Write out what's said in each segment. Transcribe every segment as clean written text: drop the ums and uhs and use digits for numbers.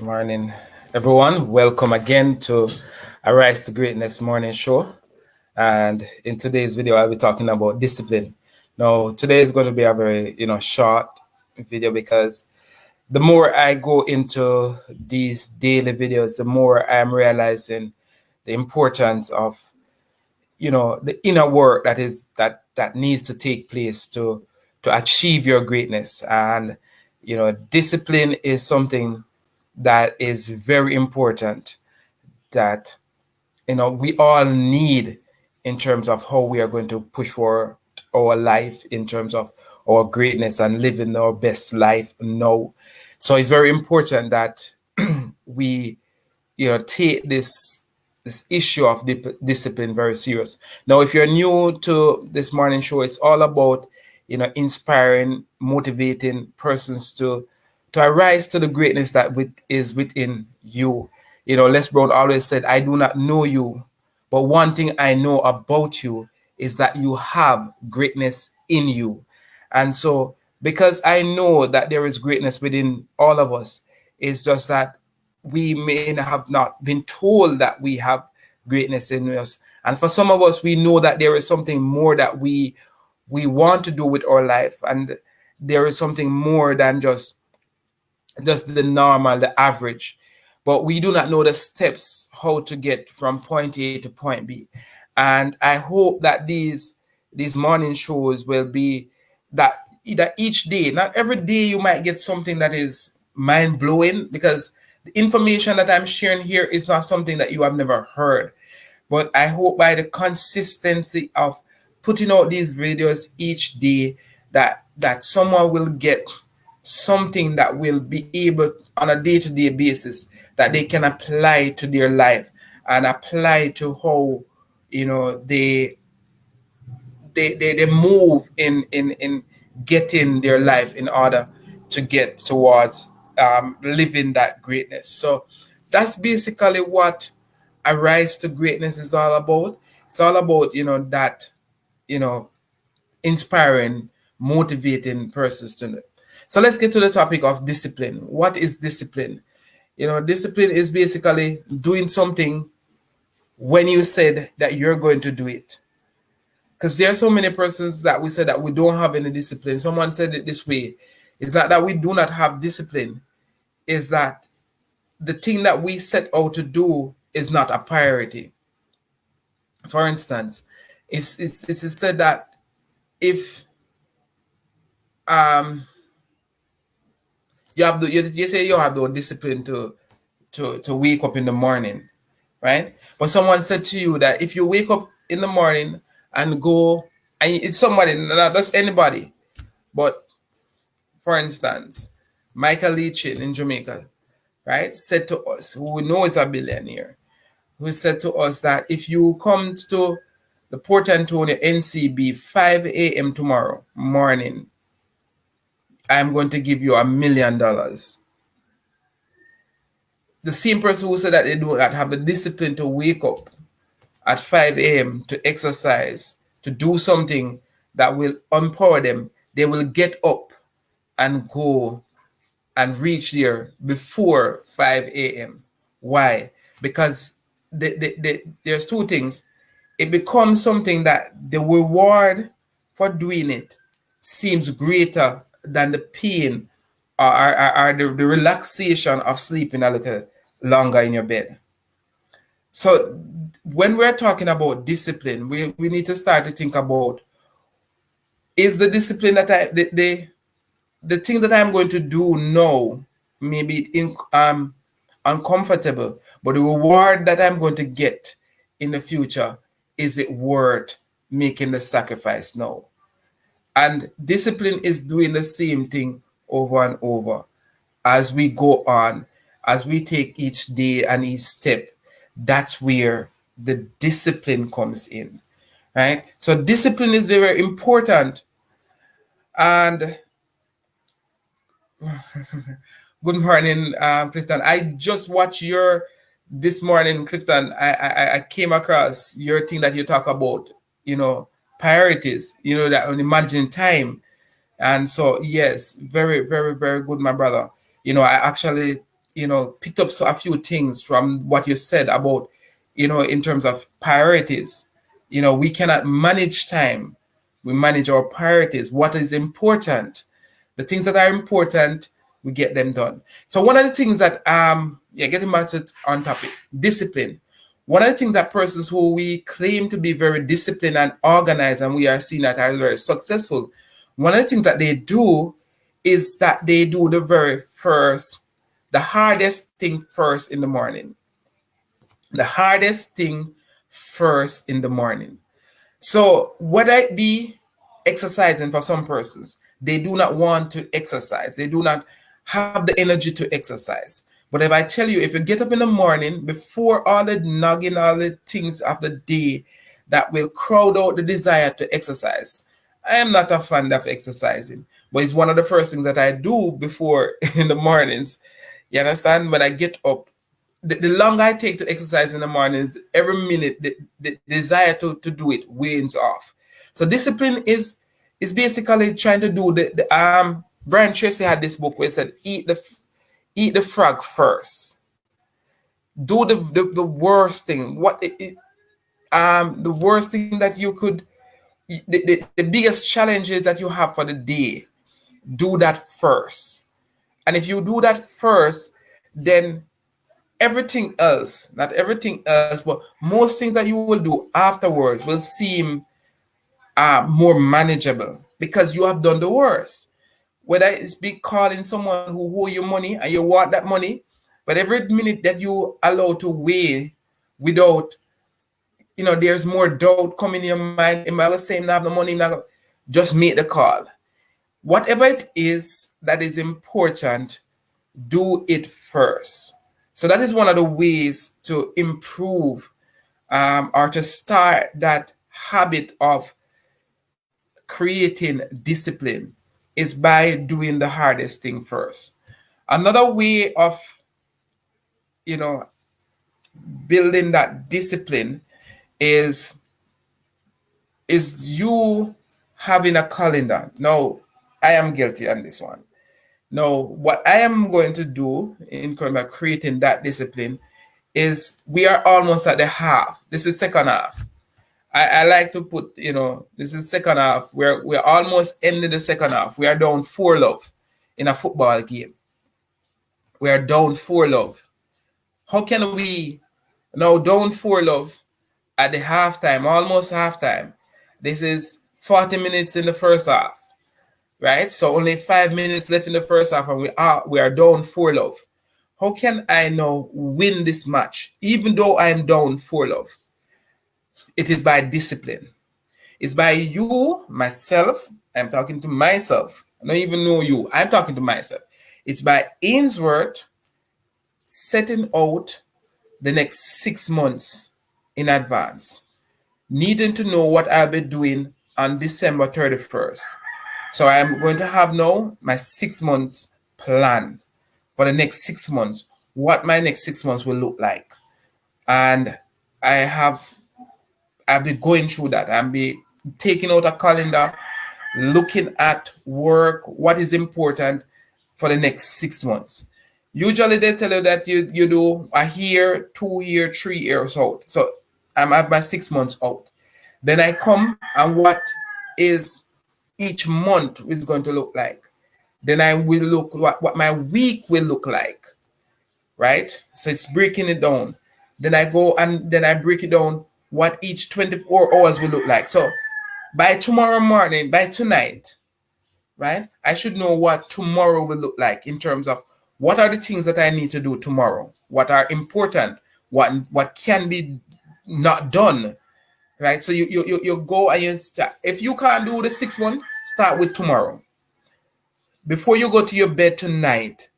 Morning, everyone. Welcome again to Arise to Greatness morning show. And in today's video, I'll be talking about discipline. Now, today is going to be a very, short video because the more I go into these daily videos, the more I'm realizing the importance of, the inner work that needs to take place to achieve your greatness. And, discipline is something that is very important that we all need in terms of how we are going to push for our life in terms of our greatness and living our best life now. So it's very important that we take this issue of discipline very serious. Now, if you're new to this morning show, it's all about inspiring, motivating persons to arise to the greatness that is within you. Les Brown always said, I do not know you, but one thing I know about you is that you have greatness in you. And so, because I know that there is greatness within all of us, it's just that we may have not been told that we have greatness in us. And for some of us, we know that there is something more that we want to do with our life. And there is something more than just the normal, the average. But we do not know the steps how to get from point A to point B. And I hope that these morning shows will be that each day, not every day you might get something that is mind-blowing, because the information that I'm sharing here is not something that you have never heard. But I hope by the consistency of putting out these videos each day that someone will get something that will be able on a day-to-day basis that they can apply to their life and apply to how they move in getting their life in order to get towards living that greatness. So that's basically what Arise to Greatness is all about. It's all about that inspiring, motivating persons to live. So let's get to the topic of discipline. What is discipline? Discipline is basically doing something when you said that you're going to do it. Because there are so many persons that we said that we don't have any discipline. Someone said it this way. It's not that we do not have discipline. Is that the thing that we set out to do is not a priority. For instance, it's said that if you say you have the discipline to wake up in the morning, right? But someone said to you that if you wake up in the morning and go, and it's somebody, not just anybody, but for instance, Michael Leachin in Jamaica, right, said to us, who we know is a billionaire, who said to us that if you come to the Port Antonio NCB 5 a.m. tomorrow morning, I'm going to give you $1 million. The same person who said that they do not have the discipline to wake up at 5 a.m. to exercise, to do something that will empower them, they will get up and go and reach there before 5 a.m. Why? Because there's two things. It becomes something that the reward for doing it seems greater than the pain or the relaxation of sleeping a little longer in your bed. So when we're talking about discipline, we need to start to think about, is the discipline that the thing that I'm going to do now maybe uncomfortable, but the reward that I'm going to get in the future, is it worth making the sacrifice now? And discipline is doing the same thing over and over as we go on, as we take each day and each step. That's where the discipline comes in, right? So discipline is very, very important. And good morning, Clifton. I just watched your this morning, Clifton. I came across your thing that you talk about, priorities, that on managing time. And so, yes, very, very, very good, my brother. I actually picked up a few things from what you said about, in terms of priorities. We cannot manage time. We manage our priorities. What is important? The things that are important, we get them done. So one of the things that, getting back to on topic, discipline. One of the things that persons who we claim to be very disciplined and organized, and we are seen that as very successful, one of the things that they do is that they do the hardest thing first in the morning. The hardest thing first in the morning. So whether it be exercising, for some persons, they do not want to exercise. They do not have the energy to exercise. But if I tell you, if you get up in the morning before all the nagging, all the things of the day that will crowd out the desire to exercise, I am not a fan of exercising, but it's one of the first things that I do before in the mornings. You understand? When I get up, the longer I take to exercise in the morning, every minute the desire to do it wanes off. So discipline is basically trying to do the Brian Tracy had this book where it said eat the frog first. Do the worst thing. The worst thing that you could, the biggest challenges that you have for the day, do that first. And if you do that first, then everything else, not everything else, but most things that you will do afterwards will seem more manageable because you have done the worst. Whether it's be calling someone who owe you money and you want that money, but every minute that you allow to weigh without, there's more doubt coming in your mind. Am I going to say not have the money? Just make the call. Whatever it is that is important, do it first. So that is one of the ways to improve or to start that habit of creating discipline is by doing the hardest thing first. Another way of, building that discipline is you having a calendar. Now, I am guilty on this one. Now, what I am going to do in creating that discipline is we are almost at the half. This is second half. I like to put, this is second half. We're almost ending the second half. We are down 4-love in a football game. We are down 4-love. How can we now down 4-love at the halftime, almost halftime? This is 40 minutes in the first half, right? So only 5 minutes left in the first half, and we are down 4-love. How can I now win this match, even though I'm down 4-love? It is by discipline. It's by you, myself. I'm talking to myself. I don't even know you. I'm talking to myself. It's by Ainsworth setting out the next 6 months in advance, needing to know what I'll be doing on December 31st. So I'm going to have now my 6 months plan for the next 6 months, what my next 6 months will look like. And I'll be going through that. I'll be taking out a calendar, looking at work, what is important for the next 6 months. Usually they tell you that you do a year, 2 year, 3 years out. So I'm at my 6 months out. Then I come and what is each month is going to look like. Then I will look what my week will look like, right? So it's breaking it down. Then I go and then I break it down what each 24 hours will look like. So by tomorrow morning, by tonight, right, I should know what tomorrow will look like in terms of what are the things that I need to do tomorrow, what are important, what can be not done, right? So you go and you start. If you can't do the 6 months, start with tomorrow. Before you go to your bed tonight,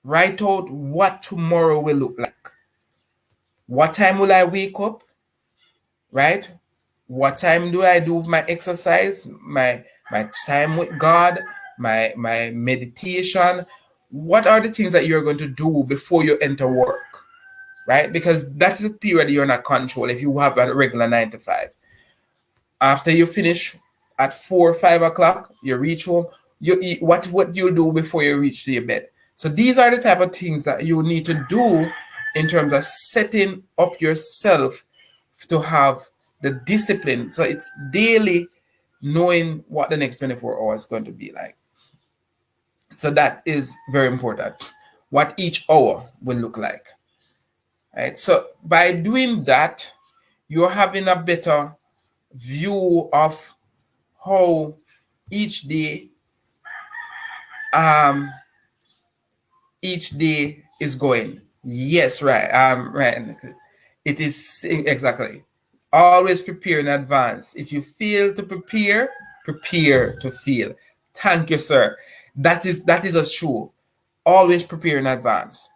write out what tomorrow will look like. What time will I wake up? Right? What time do I do my exercise, my time with God, my meditation? What are the things that you're going to do before you enter work? Right? Because that's the period you're not control if you have a regular 9 to 5. After you finish at 4 or 5 o'clock, you reach home, you eat. What you'll do before you reach to your bed? So these are the type of things that you need to do in terms of setting up yourself to have the discipline. So it's daily knowing what the next 24 hours is going to be like. So that is very important, what each hour will look like. Right? So by doing that, you're having a better view of how each day is going. Yes, right. Right. It is exactly. Always prepare in advance. If you fail to prepare, prepare to fail. Thank you, sir. That is a true. Always prepare in advance.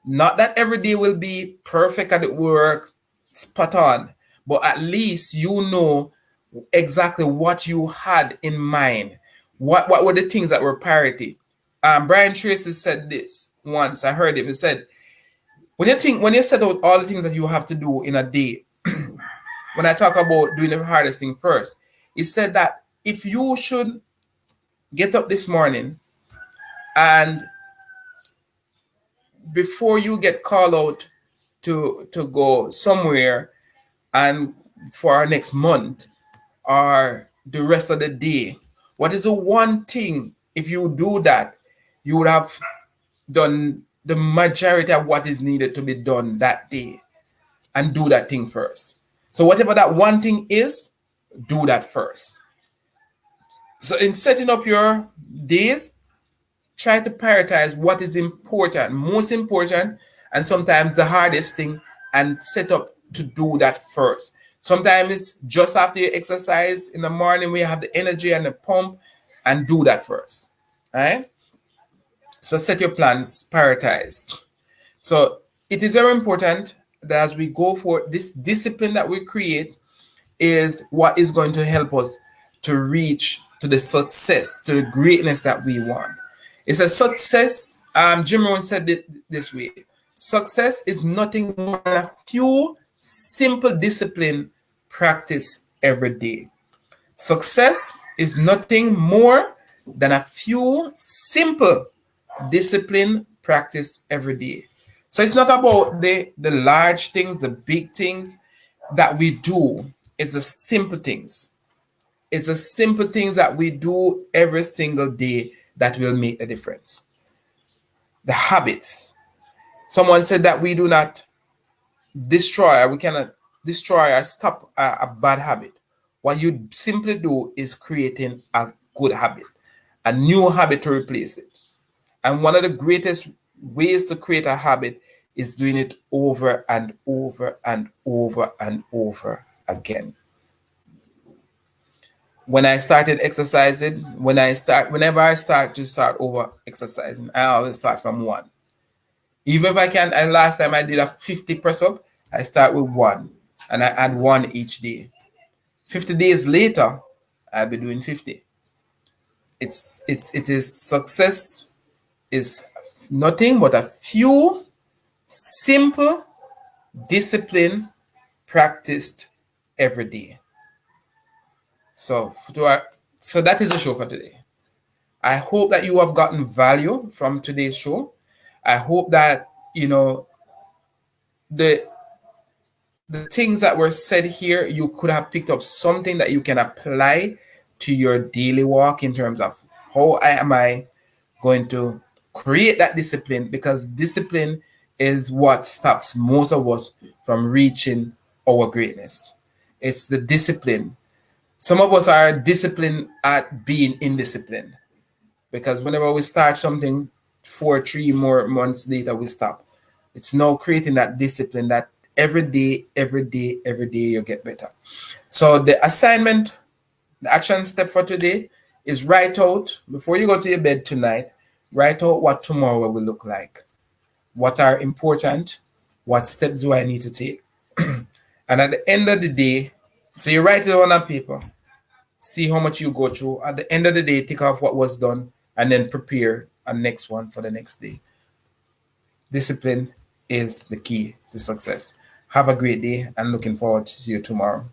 Not that every day will be perfect at work, spot on, but at least you know exactly what you had in mind. What were the things that were priority? Brian Tracy said this once. I heard him. He said, when you set out all the things that you have to do in a day, when I talk about doing the hardest thing first, he said that if you should get up this morning and before you get called out to go somewhere and for our next month or the rest of the day, what is the one thing, if you do that, you would have done the majority of what is needed to be done that day, and do that thing first. So whatever that one thing is, do that first. So in setting up your days, try to prioritize what is important, most important, and sometimes the hardest thing, and set up to do that first. Sometimes it's just after you exercise in the morning, we have the energy and the pump, and do that first. All right? So set your plans, prioritize. So it is very important that as we go for this discipline that we create is what is going to help us to reach to the success, to the greatness that we want. It's a success. Jim Rohn said it this way: success is nothing more than a few simple discipline practice every day. Success is nothing more than a few simple discipline practice every day. So it's not about the large things, the big things that we do. It's the simple things. It's the simple things that we do every single day that will make a difference. The habits. Someone said that we do not destroy, we cannot destroy or stop a bad habit. What you simply do is creating a good habit, a new habit to replace it. And one of the greatest ways to create a habit is doing it over and over and over and over again. When I started exercising, whenever I start over exercising, I always start from 1. Even if I can, and last time I did a 50 press up, I start with 1 and I add 1 each day. 50 days later, I'll be doing 50. It is success is nothing but a few simple discipline practiced every day. So that is the show for today. I hope that you have gotten value from today's show. I hope that the things that were said here, you could have picked up something that you can apply to your daily walk in terms of how am I going to create that discipline, because discipline is what stops most of us from reaching our greatness. It's the discipline. Some of us are disciplined at being indisciplined, because whenever we start something 3 more months later, we stop. It's now creating that discipline that every day you get better. So the assignment, the action step for today is write out, before you go to your bed tonight, write out what tomorrow will look like. What are important? What steps do I need to take? And at the end of the day, so you write it on paper, see how much you go through. At the end of the day, take off what was done and then prepare a next one for the next day. Discipline is the key to success. Have a great day and looking forward to see you tomorrow.